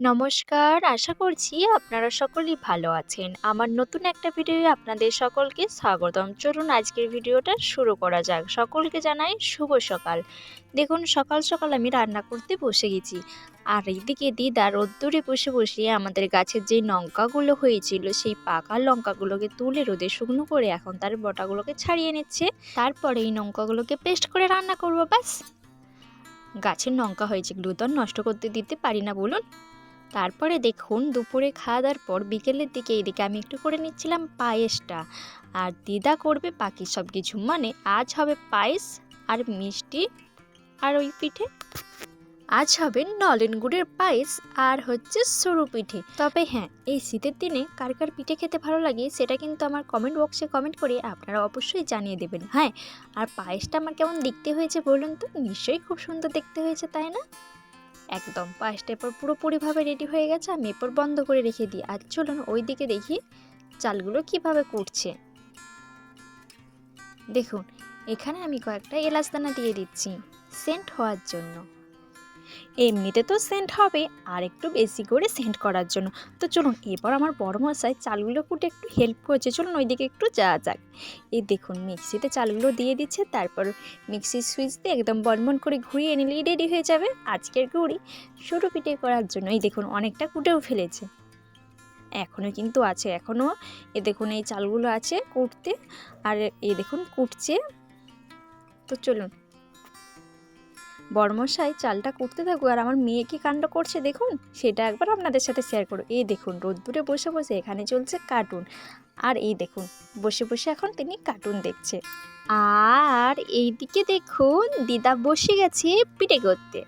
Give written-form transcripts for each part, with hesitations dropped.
নমস্কার, আশা করছি আপনারা সকলেই ভালো আছেন। আমার নতুন একটা ভিডিওয়ে আপনাদের সকলকে স্বাগতম। চলুন আজকের ভিডিওটা শুরু করা যাক। সকলকে জানাই শুভ সকাল। দেখুন সকাল সকাল আমি রান্না করতে বসে গেছি। আর এইদিকে দিদা রোদ্দুরে বসে বসে আমাদের গাছের যে লঙ্কাগুলো হয়েছিল সেই পাকা লঙ্কাগুলোকে তুলে রোদে শুকনো করে এখন তার বটাগুলোকে ছাড়িয়ে নিচ্ছে। তারপরে এই লঙ্কাগুলোকে পেস্ট করে রান্না করবো, ব্যাস। গাছের লঙ্কা হয়েছে, এগুলো তো আর নষ্ট করতে দিতে পারি না বলুন। তারপরে দেখুন দুপুরে খাওয়া দাওয়ার পর বিকেলের দিকে এইদিকে আমি একটু করে নিচ্ছিলাম পায়েসটা, আর দিদা করবে বাকি সব কিছু। মানে আজ হবে পায়েস আর মিষ্টি আর ওই পিঠে। আজ হবে নলেন গুড়ের পায়েস আর হচ্ছে সরু পিঠে। তবে হ্যাঁ, এই শীতের দিনে কার কার পিঠে খেতে ভালো লাগে সেটা কিন্তু আমার কমেন্ট বক্সে কমেন্ট করে আপনারা অবশ্যই জানিয়ে দেবেন। হ্যাঁ, আর পায়েসটা আমার কেমন দেখতে হয়েছে বলুন তো? নিশ্চয়ই খুব সুন্দর দেখতে হয়েছে, তাই না? একদম পায়েসটা এরপর পুরোপুরিভাবে রেডি হয়ে গেছে। আমি এরপর বন্ধ করে রেখে দিই। আর চলুন ওই দিকে দেখি চালগুলো কিভাবে কুটছে। দেখুন এখানে আমি কয়েকটা এলাচ দানা দিয়ে দিচ্ছি সেন্ট হওয়ার জন্য। এমনিতে তো সেন্ট হবে, আর একটু বেশি করে সেন্ট করার জন্য। তো চলুন এরপর আমার বড় মশাই চালগুলো কুটে একটু হেল্প করছে, চলুন ওইদিকে একটু যাওয়া যাক। এই দেখুন মিক্সিতে চালগুলো দিয়ে দিচ্ছে, তারপর মিক্সির সুইচ দিয়ে একদম বনবন করে ঘুরিয়ে নিলেই রেডি হয়ে যাবে আজকের গুড়ি সরু পিঠে করার জন্য। এই দেখুন অনেকটা কুটেও ফেলেছে, এখনও কিন্তু আছে, এখনও এ দেখুন এই চালগুলো আছে কুটতে, আর এই দেখুন কুটছে। তো চলুন বড়মশাই চালটা কুটতে থাকুক, আর আমার মেয়ে কি কাণ্ড করছে দেখুন, সেটা একবার আপনাদের সাথে শেয়ার করো। এই দেখুন রোদ্দুরে বসে বসে এখানে চলছে কার্টুন, আর এই দেখুন বসে বসে এখন তিনি কার্টুন দেখছে। আর এইদিকে দেখুন দিদা বসে গেছে পিঠে করতে।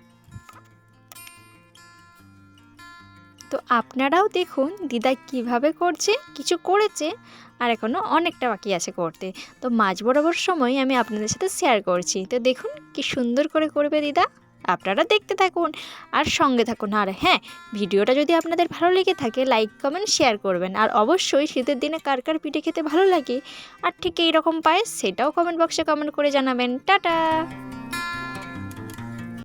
তো আপনারাও দেখুন দিদা কিভাবে করছে, কিছু করেছে আর এখনও অনেকটা বাকি আছে করতে। তো মাঝ বরাবর সময় আমি আপনাদের সাথে শেয়ার করছি। তো দেখুন কি সুন্দর করে করবে দিদা, আপনারা দেখতে থাকুন আর সঙ্গে থাকুন। আর হ্যাঁ, ভিডিওটা যদি আপনাদের ভালো লেগে থাকে লাইক কমেন্ট শেয়ার করবেন। আর অবশ্যই শীতের দিনে কার কার পিঠে খেতে ভালো লাগে আর ঠিক এইরকম পায়েস সেটাও কমেন্ট বক্সে কমেন্ট করে জানাবেন। টাটা।